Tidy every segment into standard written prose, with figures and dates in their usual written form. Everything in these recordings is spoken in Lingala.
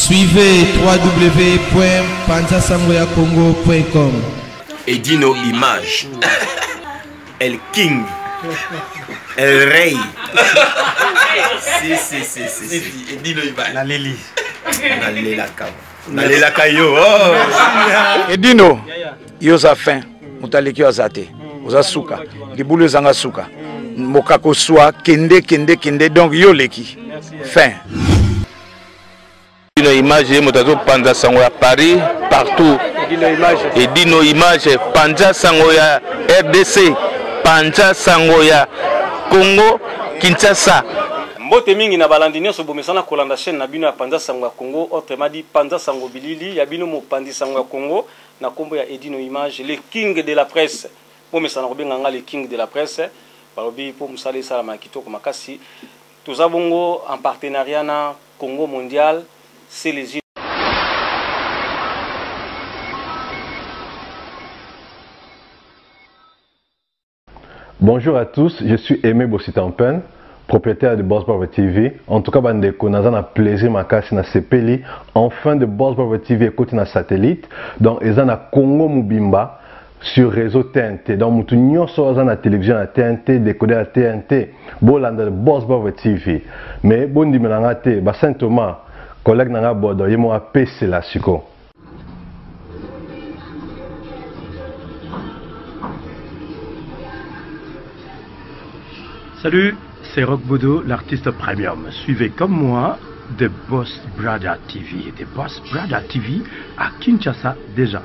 Suivez www.panzasangoyacongo.com. Edino Image. El King. El Rey. Si. Edino Image. La Lili. Nalela Kayo. Edino. Yoza fin. Mutaliki ozate. Oza suka. Libulu zanga suka. Mokako soa kende donc yo leki. Fin. Edino Image motazo panza sango ya Paris partout. Edino Image panza sango ya RDC, panza sango ya Congo Kinshasa. Mbote mingi na balandini so bomesana kolanda chaîne na bino ya panza sango ya Congo, autrement dit panza sango bilili ya bino mo pandi sango ya Congo na kombo ya Edino Image, le king de la presse. Bomesana ko benga le king de la presse. Balobi po musale sala makitoko makasi. Tozabongo en partenariat na Congo Mondial, c'est les Bonjour à tous, je suis Aimé Bossitampen, propriétaire de Boss Brother TV. En tout cas, bandeko, nous avons un plaisir makasi na sepeli. Enfin de Boss Brother TV écoute na satellite. Donc, ils ont na Congo Mubimba sur réseau TNT. Donc, mutu nyonso aza na télévision na TNT, décoder à TNT. Bolanda de Boss Brother TV. Mais bon dimenanga te, ba Saint Thomas, collègue nanga bodo, yemo a PC la siko. Salut, c'est Rock Bodo, l'artiste premium. Suivez comme moi The Boss Brother TV. The Boss Brother TV à Kinshasa déjà.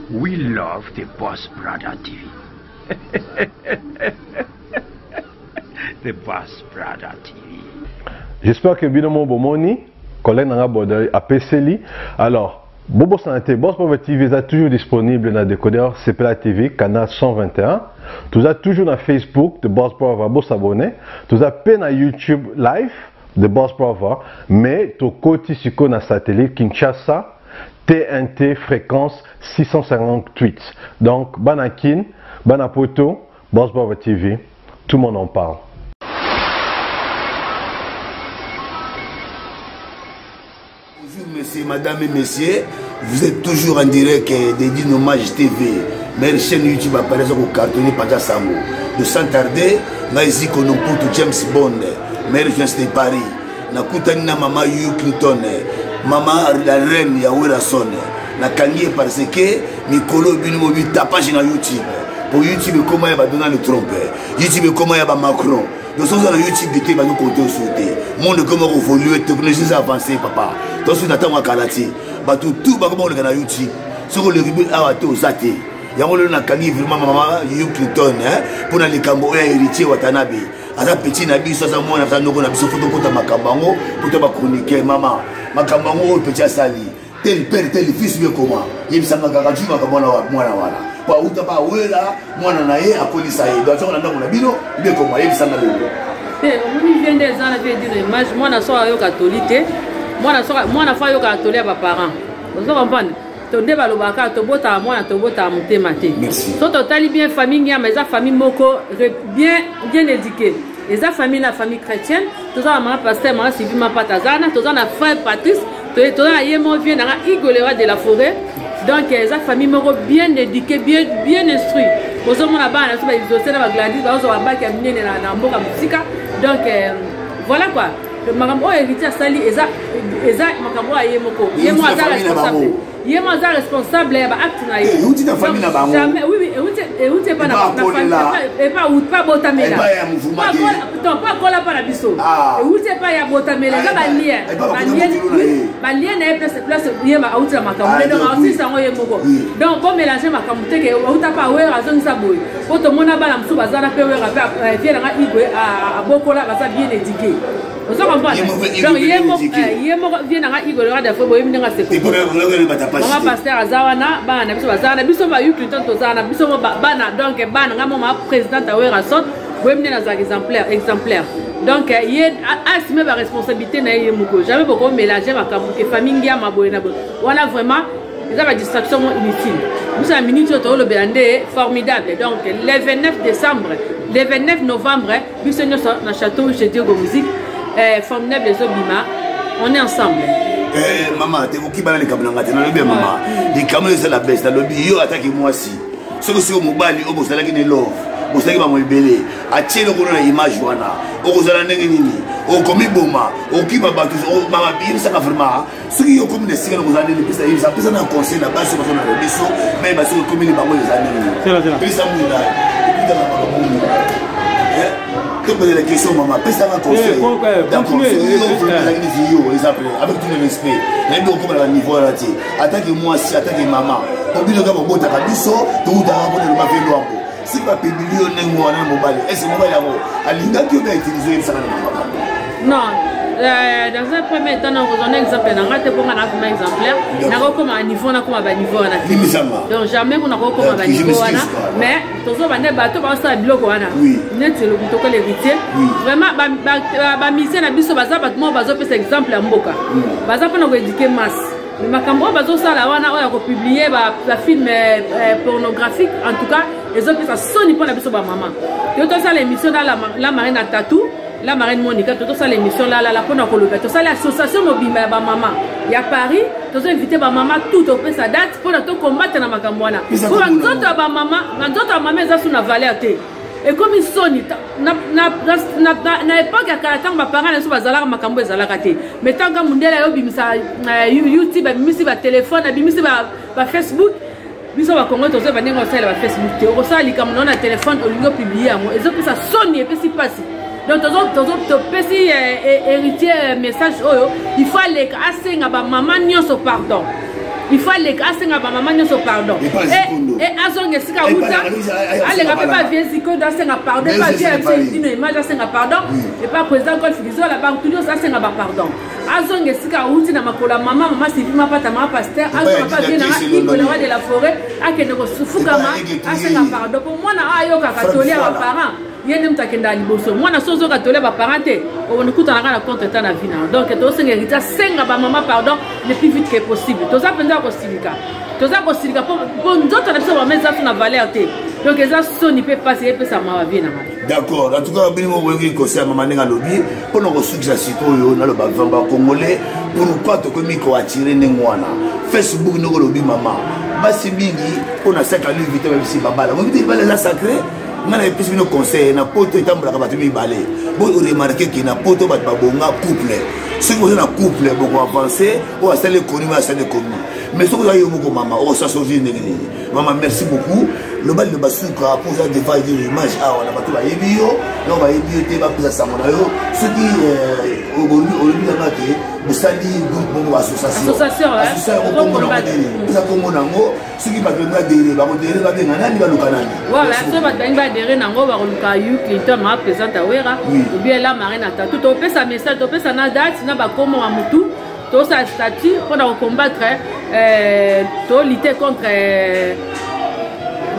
We love The Boss Brother TV. The Boss Brother TV. J'espère que Binomo Bomoni, collègue Nanga Bodo, a PCLI. Alors, Bobo Santé, Boss Brother TV est toujours disponible dans le décodeur CPLA TV, canal 121. Tout ça toujours dans Facebook de Boss Brother, vous s'abonner. Tout ça peine à YouTube live de Boss Brother, mais tout côté sur le satellite Kinshasa, TNT fréquence 658. Donc, Banakin, Banapoto, Boss Brother TV, tout le monde en parle. Bonjour messieurs, madame et messieurs, vous êtes toujours en direct d'Edino Image TV. Meilleure chaîne YouTube apparaît au cartonné Panza Sango. De sans tarder, Maïsi Konomputu James Bond, meilleure jeunesse de Paris. Nakutani na maman Hugh Clinton, maman la reine ya Werason. Nakangi parce que Mikolo Bino bi tapage na YouTube. Pour YouTube comment il va donner le Trump. YouTube comment il va Macron. Nous sommes dans YouTube qui va nous compter au sauté. Monde comment évoluer, technologies avancées papa. Donc si on attend à Kalati, bah tout va comment on est dans YouTube. Ce que le ribut a été aux athées. Yango na kangi vraiment maman Hugh Clinton pour les cambo héritier Watanabe aza petit na biso za mwana za ndoko na biso photo kota makambango pour ba chroniquer maman makambango petit asali tel père tel fils bien comment yebisanga kaka tu makamona wa mwana wana pa uta ba wela mwana na ye akolisa ye donc on a ndako na bino bien comment yebisanga lelo on vient des ans avec dire image mwana so yo catholique mwana fa yo catholique ba parents vous comprenez tonde balobaka tobota mwana tobota mutema te so totali bien famille nya mais famille moko bien éduquée les famille la famille chrétienne tous ça maman pasteur maman Sylvie ma patazana tous na frère Patrice tous na yemo vient na Igolera de la forêt donc les famille moko bien éduquée bien instruit poso mona bana so ba exaucer na Gladys ba so ba ba kamine na mboka musika donc voilà quoi makambo héritier sali eza makambo ayemoko yemo azala responsable. Il est responsable de l'acte. Jamais, oui, et pas la famille, et pas ou pas botamela. Pas colla par la bisso. Et où c'est pas ya botamela, balien est place, yema out la macamole, donc aussi ça on est moko. Donc pour mélanger macamute que ou ta pas ouais raison ça boy. Pour tout monde ba la msu bazana pe ouais rapper fier na igwe à bokola ba ça bien éduqué. Vous comprenez? Donc yemo vient na igwe de fois boy minga c'est maman pasteur azawana bana biso bazana biso ba Hugh Clinton tozana biso bana donc bana ngamo ma président ta Werason wemne na za exemplaire donc yé assumer ba responsabilité na yé moko jamais beaucoup mélanger makambo ke famille ngia maboye na bo wana vraiment ils ont distraction inutile nous a minute to le belande formidable donc le 29 décembre le 29 novembre biso nyoso na château chez Diego Musique formidable les obima On est ensemble. Maman, tu es qui va aller comme maman. Les caméras c'est la baisse. Dans le bio attaque moi si. Ce que c'est au mobile, au bout de la guinée love. Vous savez que maman est belle. A tiens le colonel image wana. Au bout de la négini. Au commis boma. Au qui va battre. Au maman bien ça va vraiment. Ceux qui ont comme des signes vous allez les pistes. Ils ont besoin d'un conseil là-bas sur le biseau. Mais parce que comme ils vont les années. C'est là. Puis ça mouille là. Et puis dans la maman. Tu poses la question, maman, qu'est-ce que ça va conseiller? D'accord, avec tout le respect, même comme à niveau là, attaquez moi si attaquez maman. Pour bien que mon ta cabisso, tout d'abord pour ne pas faire l'ombre. Si pas payer millions moi dans mobile, est-ce que mobile à l'inga qui va utiliser ça non. Dans un premier temps, nous avons un exemple. Nous avons un exemplaire. Nous avons un niveau, nous avons un niveau. Donc, jamais nous avons un niveau. Mais, nous avons un bateau, nous avons un bloc. Nous avons un héritier. Vraiment, nous avons un exemple. Nous avons éduqué masse. Mais quand on a publié un film pornographique, en tout cas, les autres ça sonne pour la maman. Et autant ça l'émission dans la marine à Tatou. La marraine Monica, tout ça l'émission là pour nous tout ça l'association mobile maman. Il y a Paris, tout ça invité ma maman tout au fait sa date pour nous combattre dans Makambwana. Pour nous autres maman ça sur la valeur té. Et comme ils sont na époque à temps ma parents ne sont pas zala makambo zala raté. Mais tant que mundela yo bimisa YouTube, bimisa ba téléphone, bimisa ba Facebook. Biso ba Congo to ça ba ningo ça ba Facebook. Au ça li comme non na téléphone au lingo publier moi. Et ça ça sonne et puis si passe. Donc, petit héritier message, il faut aller à maman nyonso pardon. Il faut aller à maman nyonso pardon. Et azong esika uta, allez pas bien ziko dans senga pardon, pas bien une image dans senga pardon, et pas président quand fizo la banque tout ça senga pardon. Azong esika uti na makola maman si vima pas ta maman pasteur, azong pas bien na la de la forêt, a que ne sufukama, a senga pardon. Pour moi na ayo ka catholique à parents. Yene mtakenda liboso mwana sozo katole ba parenté on écoute na kana contre temps na vie donc to senga héritier senga ba maman pardon le plus vite que possible to ça penza ko silika pour nous autres na biso ba meza na valeur té donc ça soni peut passer peut ça ma vie na d'accord en tout cas bini mo wengi ko sa maman nga lobi pour nous succès sikoyo na lo ba vamba congolais pour nous pas to komi ko attirer ngwana Facebook no lobi maman basi mingi on a 5 ans vite même si babala mo vite bala la sacré. On a plus de conseils, on a pas de temps pour la balai. Vous remarquez qu'il n'y a pas de couple. Ceux qui sont en couple, beaucoup avancé, on a installé connu, on a installé connu. Mais ceux qui ont eu beaucoup maman, on s'est sauvé. Maman, merci beaucoup. Le bal de Basuka, pour ça, des fois, il y a une image, on a pas tout à Ebio, on va Ebio, on va plus à Samonayo. Ceux qui ont eu la marque, vous savez, groupe association. Association, ceux qui battent adhérer, va adhérer, va adhérer, va l'oukanani. Voilà, ceux qui battent adhérer, nango va l'oukayu, Clinton, ma présente à Wera, ou bien la marine à Tatou. Tu fais sa message, tu fais sa date, sinon va comme à Moutou. Tout ça statut pour combattre, lutter contre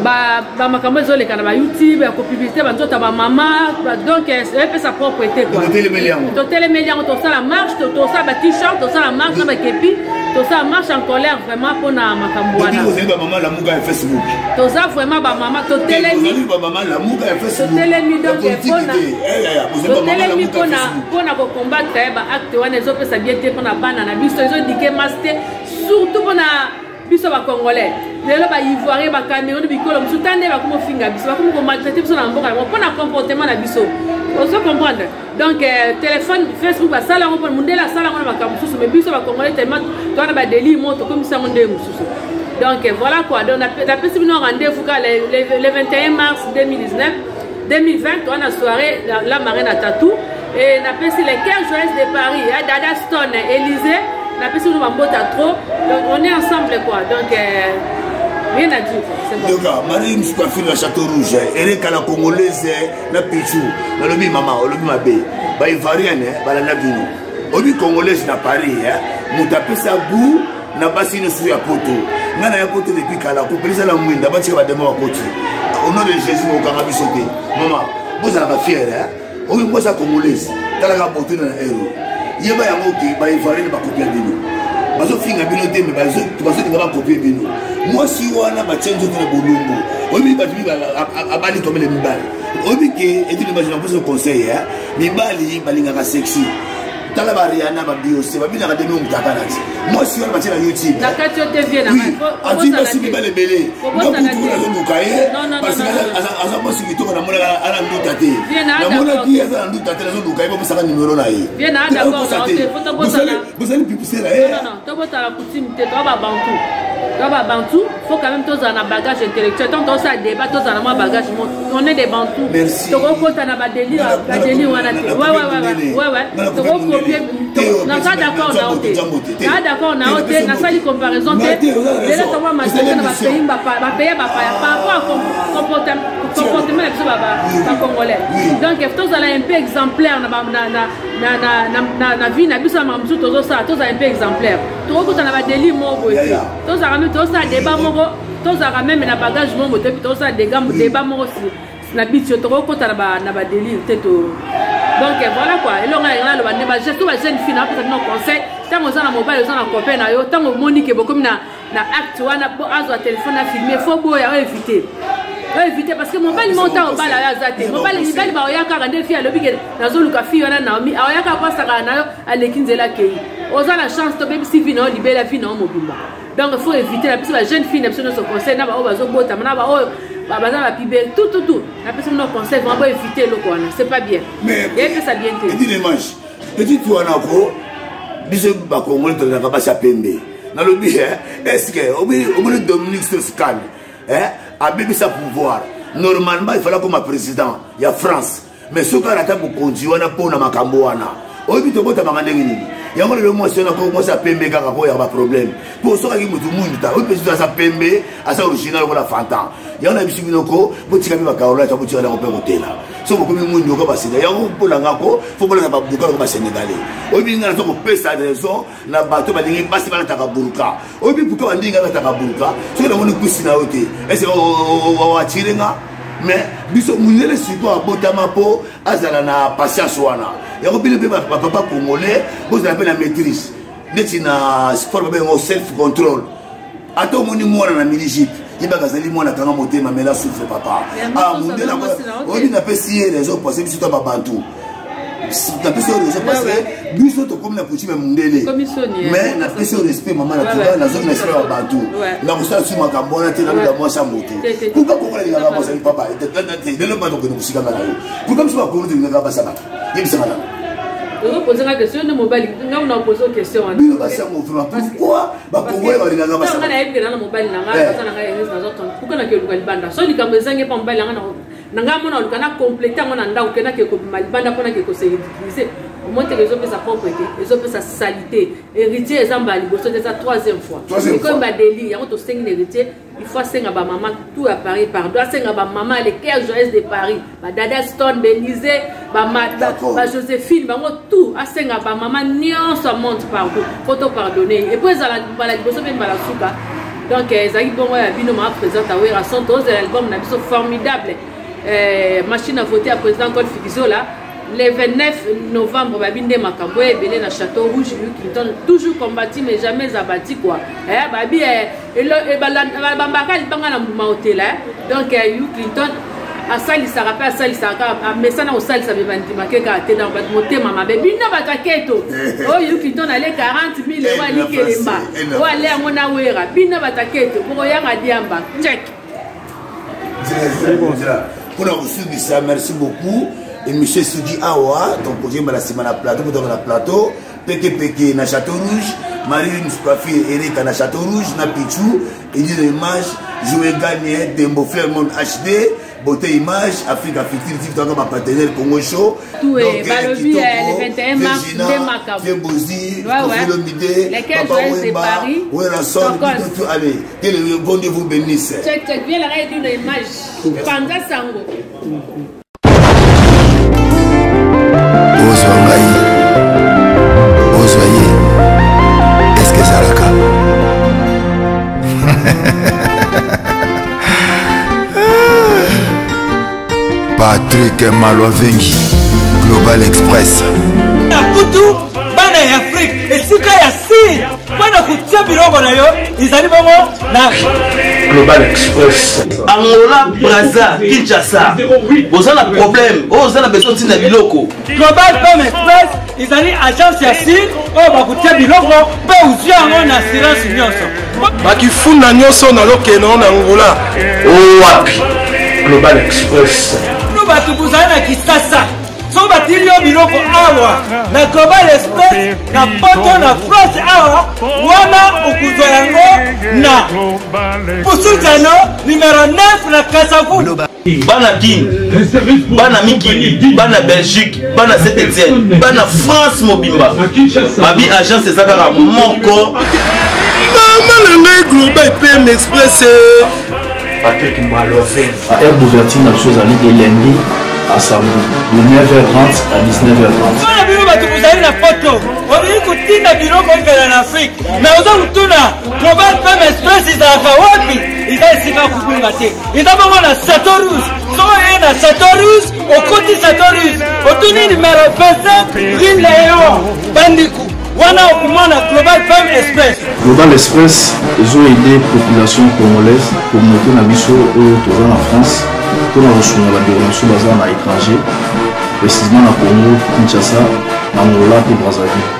makambo les canaux YouTube, la publicité, maman, donc elle fait sa propriété quoi. Tout les médias, tout ça la marche, tout ça la t-shirt, tout ça la marche, la képi, tout ça marche en colère vraiment pour na makambo. Vous avez maman la mouga Facebook. Tout ça vraiment maman, tout télémi. Maman la mouga Facebook. Tout télémi donc pour télémi pour na combattre acte wana les autres ça bien pour na banana biso ils ont dit que master surtout pour na biso ba congolais lelo ba ivoirien ba cameroun bikolo msutande ba comme finga biso ba comme maltraiter biso na mboka pour na comportement na biso on se comprendre donc téléphone Facebook ba sala ngompo mundela sala ngona ba kamsusu mais biso ba congolais tellement to na ba délit moto comme ça monde mususu donc voilà quoi donc on a pris un rendez-vous le 21 mars 2020 on a soirée la marine à Tatou et on a passé les 15 joyeuses de Paris Dada Stone Élysée on a passé nous à trop donc on est ensemble quoi donc rien à dire c'est bon donc Marie Mskwafine la Château Rouge elle est la congolaise na Pichou na lobi maman lobi mabe ba ivoirienne ba la nabino obi congolaise na Paris mutape sa goût na basi ne suya poto ngana ya poto depuis kala ko pelisa la mwinda ba tika ba demo wa poto au nom de Jésus au kanga bisoté maman vous allez fier obi mbosa congolaise tala ka poto na héros yeba ya ngoki ba ivoirienne ba copier bino bazo finga bino te mais bazo tinga ba copier bino moi si wana ba change de bolumbu obi ba tibi abali comme les mibali obi ke et tu imagines pour ce conseil mibali balinga ka sexy. tala ba Rihanna ba Beyoncé ba bina ka demi mutaka na ti moi si on batira YouTube na kati te vie na ati ba si ba le belé na kutu na zo bukaye parce que asa mo si kitoko na mona ala nduta te na mona ki asa nduta te na zo bukaye ba musaka numéro na ye bien na d'accord na te foto bosana vous allez pipiser là non to bota la coutume te to ba bantu faut quand même tous un bagage intellectuel tant on ça débat tous un bagage on est des bantous to ko kota na ba délire wana te ouais to ko copier na ça d'accord na ote na d'accord na ote na ça li comparaison te déjà to ba masaka na ba pays ba pays ba par rapport comportement de ba congolais donc tous allons un peu exemplaire na vie na biso mamsu tozo ça tous un peu exemplaire to ko kota na ba délire mo boy tous ça débat moko tous ça même na bagage mo te tous ça débat moko na bitio to ko kota na ba délire te to donc voilà quoi et là on a le ba je tout ba jeune fille na peut-être non conseil tant on ça na mobile ça na copain na yo tant monique beaucoup na acte wana azo téléphone na filmer faut boya éviter parce que mon bal monta au bal à zate mon bal il bal ba oyaka rande fi alobi ke nazoluka fi wana Naomi oyaka kwa saka na yo alekinzela kei oza la chance to baby si vino libela fi na mobimba donc il faut éviter la petite jeune fille n'absolu son conseil na ba o bazo bota na ba o baza ba pibe tout la personne no conseil vraiment éviter le quoi c'est pas bien mais et que ça bien te dit les manches petit toi na ko biso ba Congolais to na ba sa pembe na lobi est-ce que obi Dominique Strauss-Kahn a bébé sa pouvoir normalement il fallait comme président il y a France mais ce qu'on attend pour conduire on a pour na makambo wana obi to bota mangande nini yango le mo sona ko mo sa pembe kaka ko ya ba problème pour so ki mutu munta obi to sa pembe asa original ko la fanta yango na bisu binoko botika bi bakaola ta botika na ko pe hotela so ko mi mundu ko basida yango pour la ngako faut bola ba buka ko ba sénégalais obi ngana to ko pesa raison na bato ba lingi basi bana ta ka buruka obi buka ba ndinga ta ka buruka so na moni kusina ote est-ce wa tirenga mais biso munele siko abotama po azala na patience wana yako bile be papa congolais vous avez la maîtrise neti na sport ba ngo self control ato moni mwana na milijip yiba kazali mwana kanga motema mela souffle papa mundela obi na pesi raison parce que biso to ba bantu na pesi raison parce que biso to comme na coutume mundele mais na pesi respect maman na tuba na zone na respect ba bantu na ko sa suma kambona te na da moi sa moto pourquoi Congolais li ngaka bosa papa de le bando ko no kusika ngala yo pourquoi biso ba Congolais li ngaka basa ba yebisa ngala on pose la question de mobile on a posé une question pourquoi ba Congolais ba linga basa on a epika na mobile na ngaka sana ka yesa na zoto pourquoi na ke lukali banda so likambo zange pa mobile na nga mona lukana compléter ngona ndao kena ke ko malibanda pona ke ko se utiliser au moins les autres sa propreté les autres sa salité héritier ezamba liboso de sa troisième fois et comme ba délit on to sing héritier il faut senga ba maman tout à Paris pardon senga ba maman les cœurs joyeuses de Paris ba Dada Stone Belize ba Joséphine ba tout a senga ba maman nyonso monte partout faut te pardonner et puis ba la liboso be la souka donc ezaki bongo ya bino ma présente à Wera Santos l'album na biso formidable machine à voter à président Col Figizola le 29 novembre babinde makambo ebele na Château Rouge Clinton toujours combattu mais jamais abattu quoi babi bambaka libanga na mbuma hôtel donc Clinton asali saka asalisaka mesana osalisa bebandima keka te na motema mabe bina bataketo oyo Clinton ale 40 000 euros alikelemba o ale yango na Wera bina bataketo pour yanga diamba check pour la ressource ça merci beaucoup. Et monsieur Soudi Awa, ton projet m'a la semaine à plateau, dans le plateau, Péké na Château Rouge, Marie Mouskafi, Erika na Château Rouge, na Pichou, et dit l'image, jouer gagner, Dembo Fairmont HD, Beauté Image, Africa Fictive, dans ma partenaire Congo Show. Tout est Balobi, le 21 mars, Demakabo. Fiebozi, Kofi les 15 joyeuses de Paris. Oui, la sonne, tout allez, que le bon Dieu vous bénisse. Check, viens la règle d'une image. Panda Sango. Est-ce que ça la cas? Patrick Malovengi, Global Express. Nakutu bana ya Afrique esika ya si bana kutia bilongo na yo izali bongo na Global Express. Angola, Brazza, Kinshasa. Vous avez un problème. Vous avez besoin de biloko. Global Femme Express, ils ont agence Yassine, oh, bah, vous avez biloko, bah, vous avez un assurance nyonso. Bah, qui fout na nyonso na loke non Angola. Oh, wapi. Global Express. Nous, bah, vous avez un Kisasa. So batilio biloko awa na Global Express na poto na France awa wana okuzwa yango na Pusujano numéro 9 na Kasavu. Bana King, Bana Mikili, Bana Belgique, Bana Saint-Etienne, Bana France Mobimba. Mabi agence ezaka moko. Maman le Global PM Express. Patrick Malofin. À air d'ouverture na chose ali de lundi à samedi de 9h30 à 19h30. Sona bino batu kuzali na photo. Wabili kutinda biloko ngala na Afrique. Mais oza kutuna Global Femme Express izaka wapi? Iza sika kubunga te. Iza bongo na Satorus. So na Satorus, okoti Satorus. Otuni numéro 27 Green Léon Bandiku. Wana okumana Global Femme Express. Global Express, ils ont aidé la population congolaise, communauté na biso en France. Pour la reçu la déronation basée à l'étranger, précisément à Congo, Kinshasa, Angola et Brazzaville.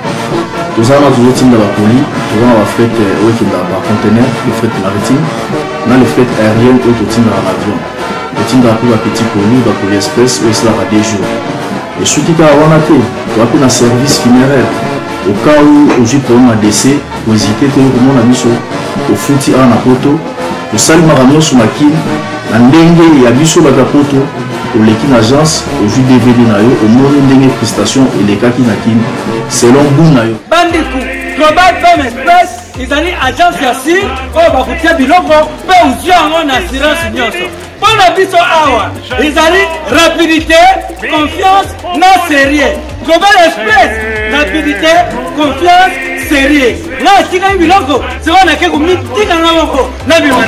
Nous avons toujours dans la colis, nous avons la fret dans conteneur, le fret maritime, nous avons le fret aérien et le dans l'avion. Le team dans la petite colis, la colis express, et cela va des jours. Et ce qui est à Wanate, nous avons un service funéraire. Au cas où aujourd'hui pour un décès, vous hésitez que le monde a mis au fouti à la poto, au salut maramio sur ma kin. Ndenge ya biso batapoto oleki na agence oju DVD na yo omoni ndenge prestation elekaki na kini selon goût na yo. Bandiku Global Femme Express izali agence Yassine oyo bakutia biloko mpe ozwi yango na assurance nyonso. Mpona biso awa ezali rapidité, confiance na sérieux. Global Express rapidité, confiance, sérieux. Na atikaki biloko sikoyo nake komitikanga moko na biloko.